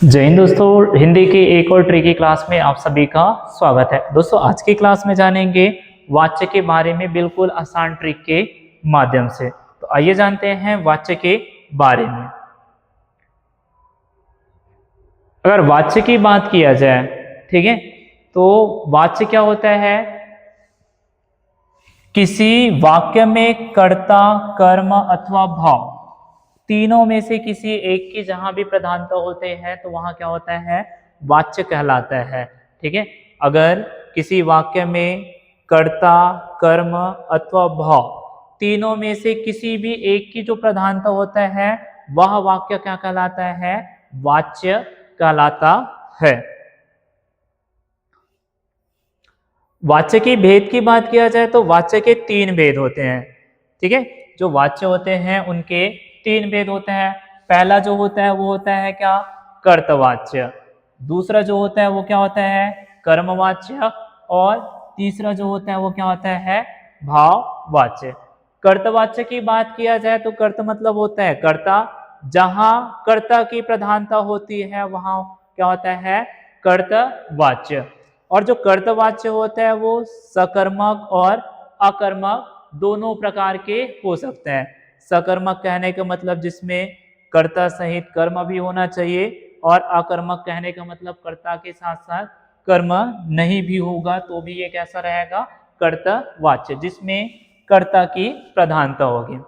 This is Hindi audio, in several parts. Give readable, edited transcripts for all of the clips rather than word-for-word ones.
जय हिंद दोस्तों, हिंदी की एक और ट्रिकी क्लास में आप सभी का स्वागत है। दोस्तों आज की क्लास में जानेंगे वाच्य के बारे में बिल्कुल आसान ट्रिक के माध्यम से। तो आइए जानते हैं वाच्य के बारे में। अगर वाच्य की बात किया जाए, ठीक है, तो वाच्य क्या होता है? किसी वाक्य में कर्ता, कर्म अथवा भाव तीनों में से किसी एक की जहां भी प्रधानता होते हैं तो वहां क्या होता है? वाच्य कहलाता है। ठीक है, अगर किसी वाक्य में कर्ता, कर्म अथवा भाव तीनों में से किसी भी एक की जो प्रधानता होता है वह वाक्य क्या कहलाता है? वाच्य कहलाता है। वाच्य की भेद की बात किया जाए तो वाच्य के तीन भेद होते हैं। ठीक है, जो वाच्य होते हैं उनके तीन भेद होते हैं। पहला जो होता है वो होता है क्या? कर्तवाच्य। दूसरा जो होता है वो क्या होता है? कर्मवाच्य। और तीसरा जो होता है वो क्या होता है? भाववाच्य। कर्तवाच्य की बात किया जाए तो कर्त मतलब होता है कर्ता। जहां कर्ता की प्रधानता होती है वहां क्या होता है? कर्तवाच्य। और जो कर्तवाच्य होता है वो सकर्मक और अकर्मक दोनों प्रकार के हो सकते हैं। सकर्मक कहने का मतलब जिसमें कर्ता सहित कर्म भी होना चाहिए, और अकर्मक कहने का मतलब कर्ता के साथ साथ कर्म नहीं भी होगा तो भी ये कैसा रहेगा? कर्तवाच्य, जिसमें कर्ता की प्रधानता होगी।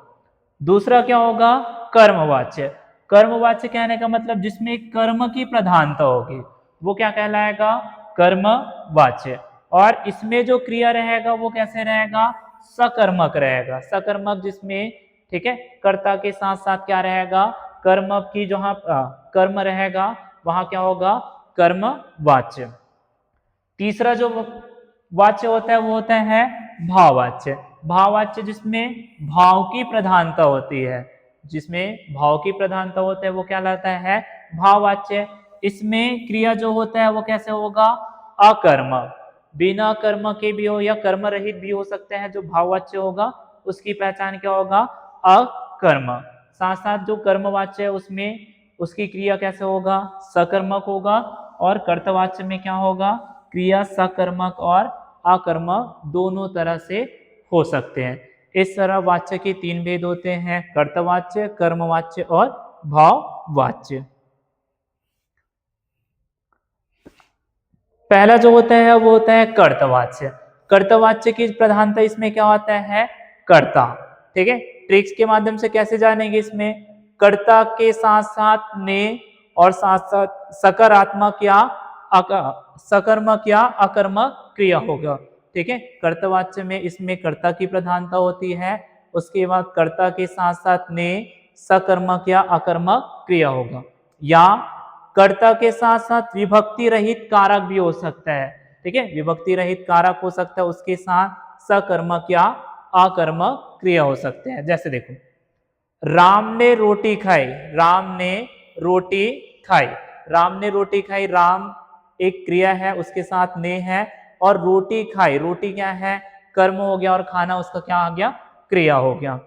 दूसरा क्या होगा? कर्मवाच्य। कर्मवाच्य कहने का मतलब जिसमें कर्म की प्रधानता होगी वो क्या कहलाएगा? कर्मवाच्य। और इसमें जो क्रिया रहेगा वो कैसे रहेगा? सकर्मक रहेगा। सकर्मक जिसमें, ठीक है, कर्ता के साथ साथ क्या रहेगा? कर्म की जहां कर्म रहेगा वहां क्या होगा? कर्मवाच्य। तीसरा जो वाच्य होता है वो होता है भाववाच्य। भाववाच्य जिसमें भाव की प्रधानता होती है, जिसमें भाव की प्रधानता होता है वो क्या लाता है? भाववाच्य। इसमें क्रिया जो होता है वो कैसे होगा? अकर्मक। बिना कर्म के भी हो या कर्म रहित भी हो सकते हैं। जो भाववाच्य होगा उसकी पहचान क्या होगा? अकर्म। साथ साथ जो कर्मवाच्य है उसमें उसकी क्रिया कैसे होगा? सकर्मक होगा। और कर्तवाच्य में क्या होगा? क्रिया सकर्मक और अकर्मक दोनों तरह से हो सकते हैं। इस तरह वाच्य के तीन भेद होते हैं: कर्तवाच्य, कर्मवाच्य और भाववाच्य। पहला जो होता है वो होता है कर्तवाच्य। कर्तवाच्य की प्रधानता इसमें क्या होता है? कर्ता। ठीक है, ट्रिक्स के माध्यम से कैसे जानेंगे? इसमें कर्ता के साथ साथ ने और साथ साथ सकारात्मक या सकर्मक या अकर्मक क्रिया होगा। ठीक है, कर्तवाच्य में इसमें कर्ता की प्रधानता होती है, उसके बाद कर्ता के साथ साथ ने सकर्मक या अकर्मक क्रिया होगा, या कर्ता के साथ साथ विभक्ति रहित कारक भी हो सकता है। ठीक है, विभक्ति रहित कारक हो सकता है, उसके साथ सकर्मक या अकर्मक क्रिया हो सकते हैं। जैसे देखो, राम ने रोटी खाई। राम ने रोटी खाई। राम ने रोटी खाई, राम एक क्रिया है, उसके साथ ने है, और रोटी खाई, रोटी क्या है? कर्म हो गया, और खाना उसका क्या आ गया? क्रिया हो गया।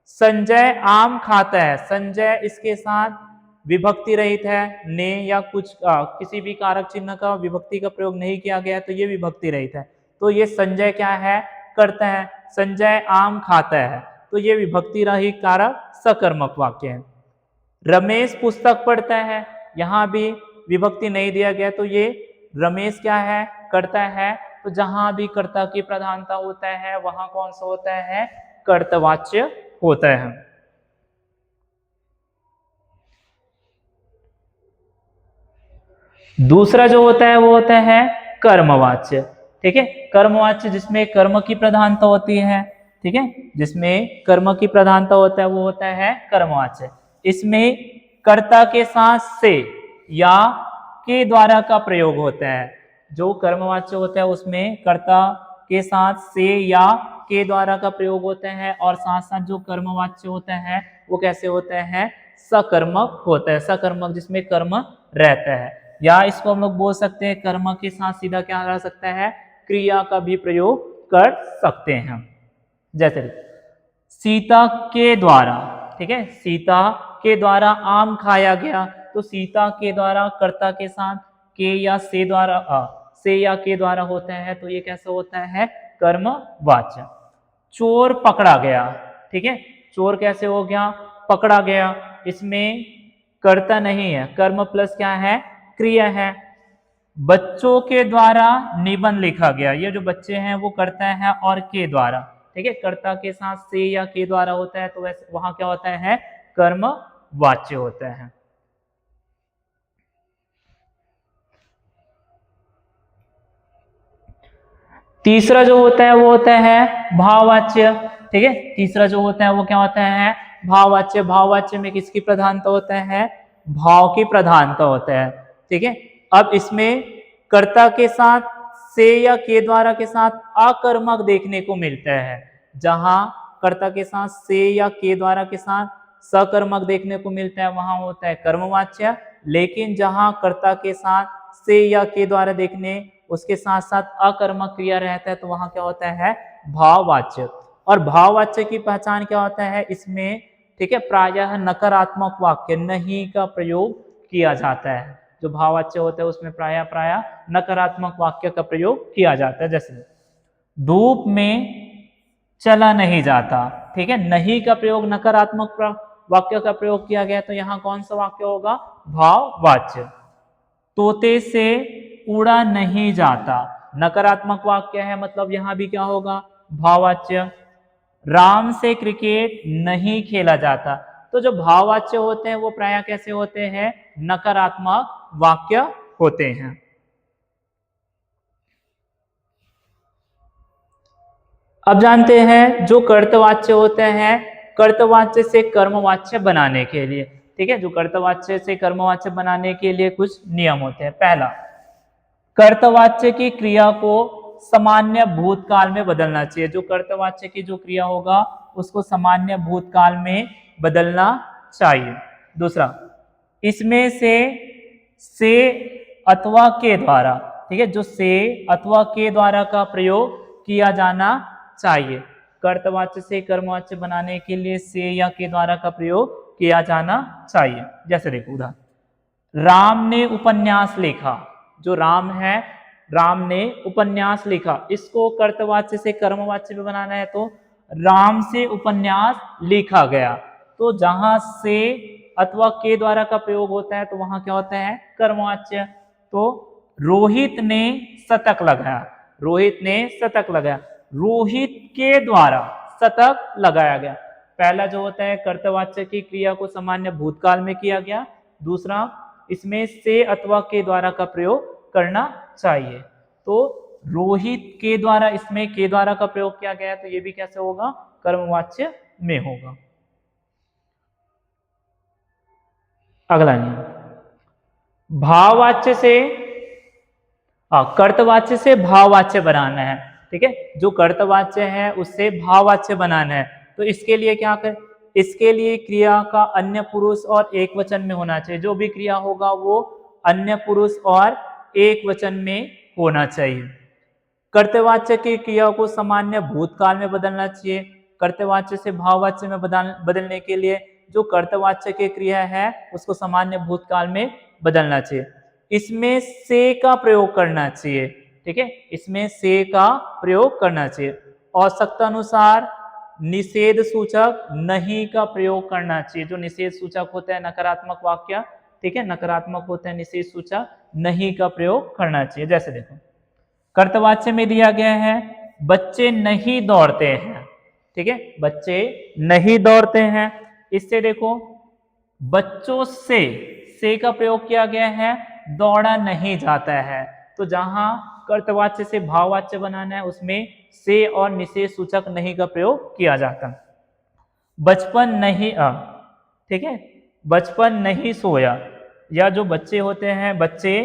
संजय आम खाता है। संजय इसके साथ विभक्ति रहित है, ने या कुछ किसी भी कारक चिन्ह का विभक्ति का प्रयोग नहीं किया गया तो ये विभक्ति रहित है। तो ये संजय क्या है? करता है। संजय आम खाता है तो ये विभक्ति रहित कारक सकर्मक वाक्य है। रमेश पुस्तक पढ़ता है, यहां भी विभक्ति नहीं दिया गया तो ये रमेश क्या है? करता है। तो जहां भी कर्ता की प्रधानता होता है वहां कौन सा होता है? कर्तवाच्य होता है। दूसरा जो होता है वो होता है कर्मवाच्य। ठीक है, कर्मवाच्य जिसमें कर्म की प्रधानता होती है। ठीक है, जिसमें कर्म की प्रधानता होता है वो होता है कर्मवाच्य। इसमें कर्ता के साथ से या के द्वारा का प्रयोग होता है। जो कर्मवाच्य होता है उसमें कर्ता के साथ से या के द्वारा का प्रयोग होता है, और साथ साथ जो कर्मवाच्य होता है वो कैसे होता है? सकर्मक होता है। सकर्मक जिसमें कर्म रहता है, या इसको हम लोग बोल सकते हैं कर्म के साथ सीधा क्या रह सकता है? क्रिया का भी प्रयोग कर सकते हैं। जैसे सीता के द्वारा, ठीक है, सीता के द्वारा आम खाया गया। तो सीता के द्वारा कर्ता के साथ के या से द्वारा से या के द्वारा होता है, तो ये कैसा होता है, कर्मवाच्य। चोर पकड़ा गया, ठीक है, चोर कैसे हो गया, पकड़ा गया, इसमें कर्ता नहीं है, कर्म प्लस क्या है, क्रिया है। बच्चों के द्वारा निबंध लिखा गया, ये जो बच्चे हैं वो कर्ता है और के द्वारा, ठीक है, कर्ता के साथ से या के द्वारा होता है, तो वैसे वहां क्या होता है, कर्म वाच्य होता है। तीसरा जो होता है वो होता है भाववाच्य, ठीक है, तीसरा जो होता है वो क्या होता है, भाववाच्य। भाववाच्य में किसकी प्रधानता होता है, भाव की प्रधानता होता है, ठीक है। अब इसमें कर्ता के साथ से या के द्वारा के साथ आकर्मक देखने को मिलता है, जहां कर्ता के साथ से या के द्वारा के साथ सकर्मक देखने को मिलता है वहां होता है कर्मवाच्य, लेकिन जहां कर्ता के साथ से या के द्वारा देखने उसके साथ साथ अकर्मक क्रिया रहता है तो वहां क्या होता है, भाववाच्य। और भाववाच्य की पहचान क्या होता है इसमें, ठीक है, प्रायः नकारात्मक वाक्य नहीं का प्रयोग किया जाता है। जो भाववाच्य होता है उसमें प्रायः नकारात्मक वाक्य का प्रयोग किया जाता है, जैसे धूप में चला नहीं जाता, ठीक है, नहीं का प्रयोग नकारात्मक वाक्य का प्रयोग किया गया, तो यहाँ कौन सा वाक्य होगा, भाववाच्य। तोते से उड़ा नहीं जाता, नकारात्मक वाक्य है, मतलब यहां भी क्या होगा, भाववाच्य। राम से क्रिकेट नहीं खेला जाता, तो जो भाववाच्य होते हैं वो प्रायः कैसे होते हैं, नकारात्मक वाक्य होते हैं। अब जानते हैं जो कर्तवाच्य होते हैं, कर्तवाच्य से कर्मवाच्य बनाने के लिए, ठीक है, जो कर्तवाच्य से कर्मवाच्य बनाने के लिए कुछ नियम होते हैं। पहला, कर्तवाच्य की क्रिया को सामान्य भूतकाल में बदलना चाहिए, जो कर्तवाच्य की जो क्रिया होगा उसको सामान्य भूतकाल में बदलना चाहिए। दूसरा, इसमें से अथवा के द्वारा, ठीक है, जो से अथवा के द्वारा का प्रयोग किया जाना चाहिए। कर्तवाच्य से कर्मवाच्य बनाने के लिए से या के द्वारा का प्रयोग किया जाना चाहिए। जैसे देखो उदाहरण, राम ने उपन्यास लिखा, जो राम है, राम ने उपन्यास लिखा, इसको कर्तवाच्य से कर्मवाच्य में बनाना है, तो राम से उपन्यास लिखा गया, तो जहां से अथवा के द्वारा का प्रयोग होता है तो वहां क्या होता है, कर्मवाच्य। तो रोहित ने शतक लगाया, रोहित ने शतक लगाया, रोहित के द्वारा शतक लगाया गया। पहला जो होता है कर्तवाच्य की क्रिया को सामान्य भूतकाल में किया गया, दूसरा इसमें से अथवा के द्वारा का प्रयोग करना चाहिए, तो रोहित के द्वारा, इसमें के द्वारा का प्रयोग किया गया है, तो ये भी कैसे होगा, कर्मवाच्य में होगा। अगला नियम, भाववाच्य से कर्तवाच्य से भाववाच्य बनाना है, ठीक है, जो कर्तवाच्य है उससे भाववाच्य बनाना है, तो इसके लिए क्या कर, इसके लिए क्रिया का अन्य पुरुष और एक वचन में होना चाहिए, जो भी क्रिया होगा वो अन्य पुरुष और एक वचन में होना चाहिए। कर्तवाच्य की क्रिया को सामान्य भूतकाल में बदलना चाहिए, कर्तवाच्य से भाववाच्य में बदलने के लिए जो कर्तवाच्य की क्रिया है उसको सामान्य भूतकाल में बदलना चाहिए। इसमें से का प्रयोग करना चाहिए, ठीक है, इसमें से का प्रयोग करना चाहिए। आवश्यकता अनुसार निषेध सूचक नहीं का प्रयोग करना चाहिए, जो निषेध सूचक होता है नकारात्मक वाक्य, ठीक है, नकारात्मक होता है निषेध सूचक, नहीं का प्रयोग करना चाहिए। जैसे देखो कर्तवाच्य में दिया गया है, बच्चे नहीं दौड़ते हैं, ठीक है, बच्चे नहीं दौड़ते हैं, इससे देखो बच्चों से का प्रयोग किया गया है, दौड़ा नहीं जाता है, तो जहां कर्तवाच्य से भाववाच्य बनाना है उसमें से और निषेध सूचक नहीं का प्रयोग किया जाता है। बचपन नहीं ठीक है, बचपन नहीं सोया, या जो बच्चे होते हैं, बच्चे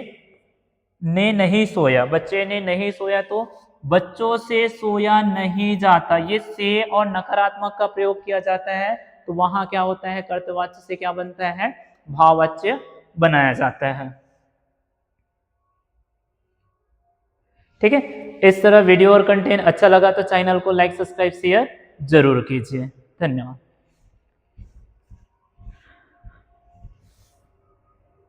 ने नहीं सोया, बच्चे ने नहीं सोया, तो बच्चों से सोया नहीं जाता, ये से और नकारात्मक का प्रयोग किया जाता है, तो वहां क्या होता है, कर्तवाच्य से क्या बनता है, भाववाच्य बनाया जाता है। ठीक है, इस तरह वीडियो और कंटेंट अच्छा लगा तो चैनल को लाइक, सब्सक्राइब, शेयर जरूर कीजिए। धन्यवाद।